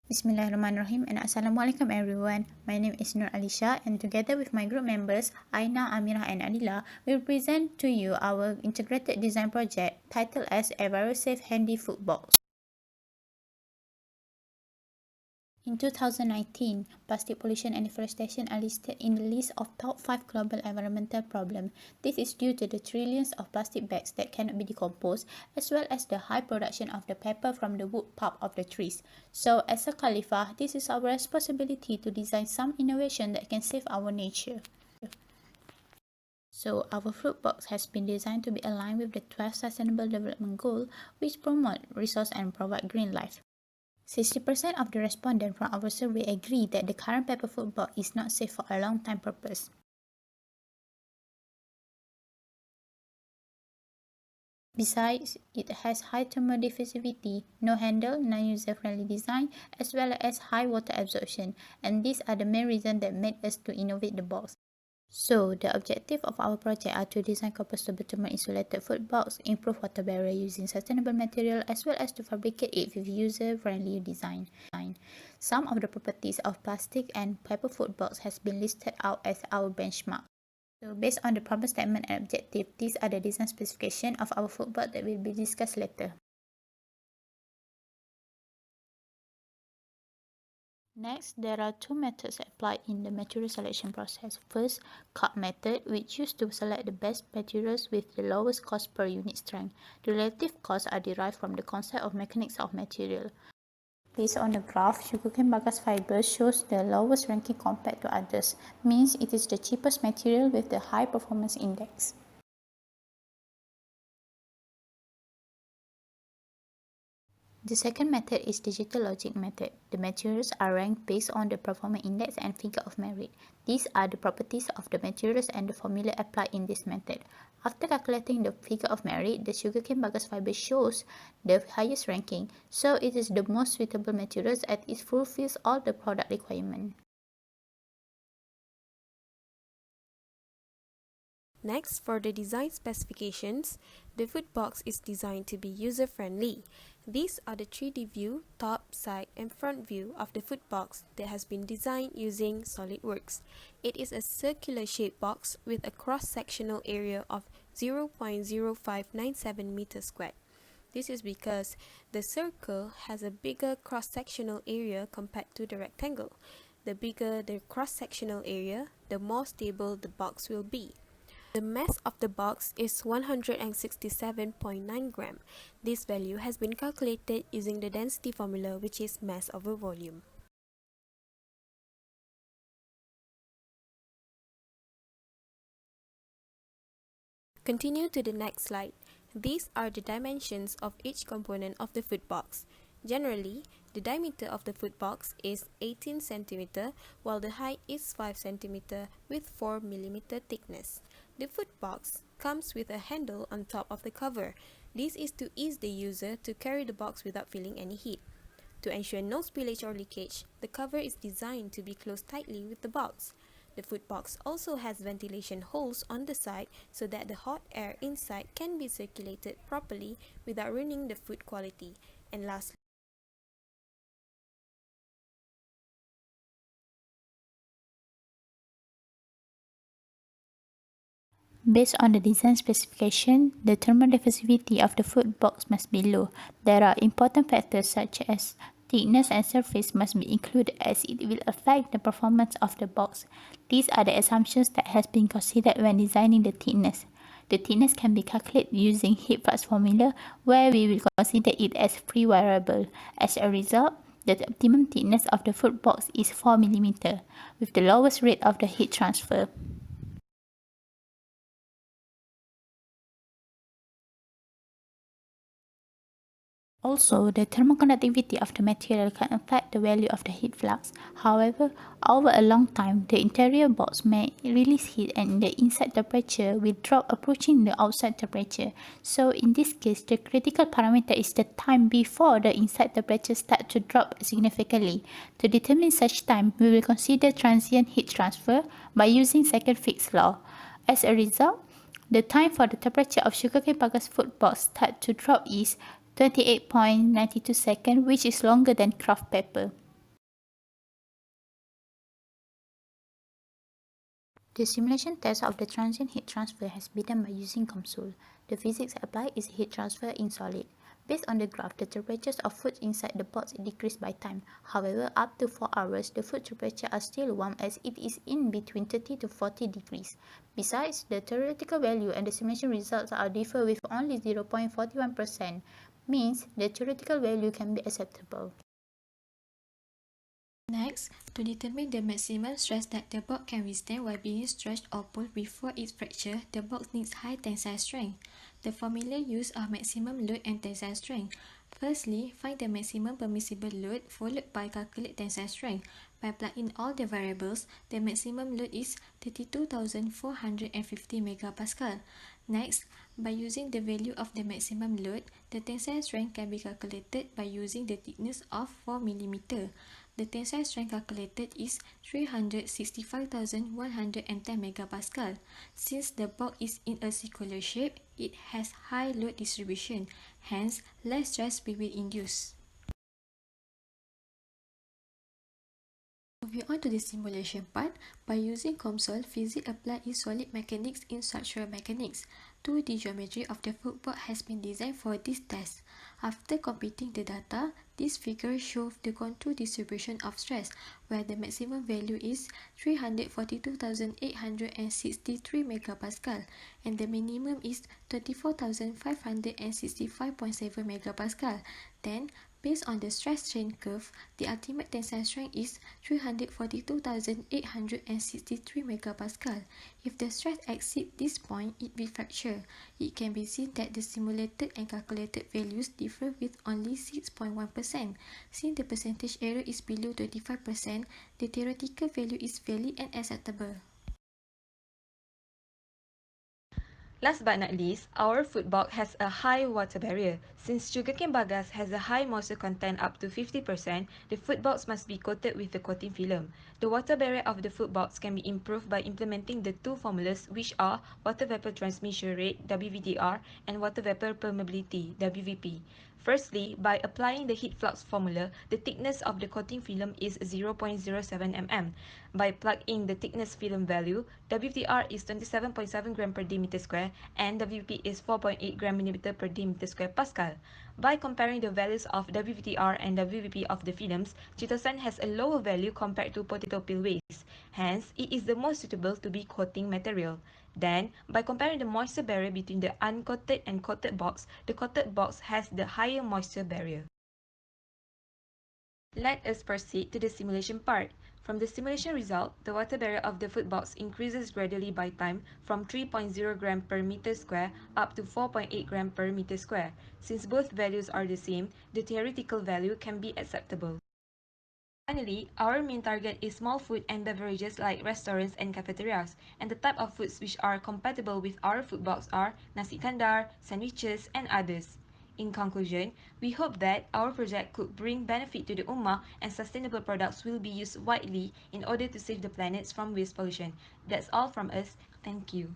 Bismillahirrahmanirrahim and Assalamualaikum everyone. My name is Nur Alisha and together with my group members Aina, Amirah and Adila, we will present to you our integrated design project titled as Envirosafe Handy Food Box. In 2019, plastic pollution and deforestation are listed in the list of top 5 global environmental problems. This is due to the trillions of plastic bags that cannot be decomposed, as well as the high production of the paper from the wood pulp of the trees. So, as a Khalifah, this is our responsibility to design some innovation that can save our nature. So, our fruit box has been designed to be aligned with the 12 Sustainable Development Goals, which promote resource and provide green life. 60% of the respondents from our survey agree that the current paper food box is not safe for a long time purpose. Besides, it has high thermal diffusivity, no handle, non-user-friendly design, as well as high water absorption, and these are the main reasons that made us to innovate the box. So, the objective of our project are to design compostable thermal insulated food box, improve water barrier using sustainable material, as well as to fabricate it with user-friendly design. Some of the properties of plastic and paper food box has been listed out as our benchmark. So, based on the problem statement and objective, these are the design specifications of our food box that will be discussed later. Next, there are two methods applied in the material selection process. First, cut method, which used to select the best materials with the lowest cost per unit strength. The relative costs are derived from the concept of mechanics of material. Based on the graph, sugarcane bagasse fiber shows the lowest ranking compared to others, means it is the cheapest material with the high performance index. The second method is digital logic method. The materials are ranked based on the performance index and figure of merit. These are the properties of the materials and the formula applied in this method. After calculating the figure of merit, the sugarcane bagasse fiber shows the highest ranking, so it is the most suitable materials as it fulfills all the product requirements. Next, for the design specifications, the food box is designed to be user-friendly. These are the 3D view, top, side, and front view of the food box that has been designed using SolidWorks. It is a circular shaped box with a cross-sectional area of 0.0597 meters squared. This is because the circle has a bigger cross-sectional area compared to the rectangle. The bigger the cross-sectional area, the more stable the box will be. The mass of the box is 167.9 gram. This value has been calculated using the density formula, which is mass over volume. Continue to the next slide. These are the dimensions of each component of the food box. Generally, the diameter of the food box is 18 cm, while the height is 5 cm with 4 mm thickness. The food box comes with a handle on top of the cover. This is to ease the user to carry the box without feeling any heat. To ensure no spillage or leakage, the cover is designed to be closed tightly with the box. The food box also has ventilation holes on the side so that the hot air inside can be circulated properly without ruining the food quality. And lastly, Based on the design specification, the thermal diffusivity of the food box must be low. There are important factors such as thickness and surface must be included as it will affect the performance of the box. These are the assumptions that has been considered when designing the thickness. The thickness can be calculated using heat flux formula where we will consider it as free variable. As a result, the optimum thickness of the food box is 4 mm with the lowest rate of the heat transfer. Also, the thermoconductivity of the material can affect the value of the heat flux. However, over a long time, the interior box may release heat and the inside temperature will drop approaching the outside temperature. So, in this case, the critical parameter is the time before the inside temperature starts to drop significantly. To determine such time, we will consider transient heat transfer by using second Fick's law. As a result, the time for the temperature of sugarcane bagasse food box start to drop is 28.92 seconds, which is longer than kraft paper. The simulation test of the transient heat transfer has been done by using COMSOL. The physics applied is heat transfer in solid. Based on the graph, the temperatures of food inside the box decrease by time. However, up to 4 hours, the food temperature are still warm as it is in between 30 to 40 degrees. Besides, the theoretical value and the simulation results are differ with only 0.41%, means the theoretical value can be acceptable. Next, to determine the maximum stress that the box can withstand while being stretched or pulled before its fracture, the box needs high tensile strength. The formula used are maximum load and tensile strength. Firstly, find the maximum permissible load followed by calculate tensile strength. By plugging all the variables, the maximum load is 32,450 MPa. Next, by using the value of the maximum load, the tensile strength can be calculated by using the thickness of 4 mm. The tensile strength calculated is 365,110 MPa. Since the box is in a circular shape, it has high load distribution, hence less stress will be induced. Moving on to the simulation part, by using COMSOL, physics applied in solid mechanics in structural mechanics. 2D geometry of the footboard has been designed for this test. After computing the data, this figure shows the contour distribution of stress, where the maximum value is 342,863 MPa and the minimum is 24,565.7 MPa. Then, based on the stress strain curve, the ultimate tensile strength is 342,863 MPa. If the stress exceeds this point, it will fracture. It can be seen that the simulated and calculated values differ with only 6.1%. Since the percentage error is below 25%, the theoretical value is valid and acceptable. Last but not least, our food box has a high water barrier. Since sugarcane bagasse has a high moisture content up to 50%, the food box must be coated with the coating film. The water barrier of the food box can be improved by implementing the two formulas, which are water vapor transmission rate (WVTR) and water vapor permeability (WVP). Firstly, by applying the heat flux formula, the thickness of the coating film is 0.07 mm. By plugging the thickness film value, WVTR is 27.7 gram per diameter square and WVP is 4.8 gram millimeter per diameter square Pascal. By comparing the values of WVTR and WVP of the films, chitosan has a lower value compared to potato peel waste. Hence, it is the most suitable to be coating material. Then, by comparing the moisture barrier between the uncoated and coated box, the coated box has the higher moisture barrier. Let us proceed to the simulation part. From the simulation result, the water barrier of the food box increases gradually by time from 3.0 gram per meter square up to 4.8 gram per meter square. Since both values are the same, the theoretical value can be acceptable. Finally, our main target is small food and beverages like restaurants and cafeterias, and the type of foods which are compatible with our food box are nasi kandar, sandwiches, and others. In conclusion, we hope that our project could bring benefit to the Ummah and sustainable products will be used widely in order to save the planet from waste pollution. That's all from us. Thank you.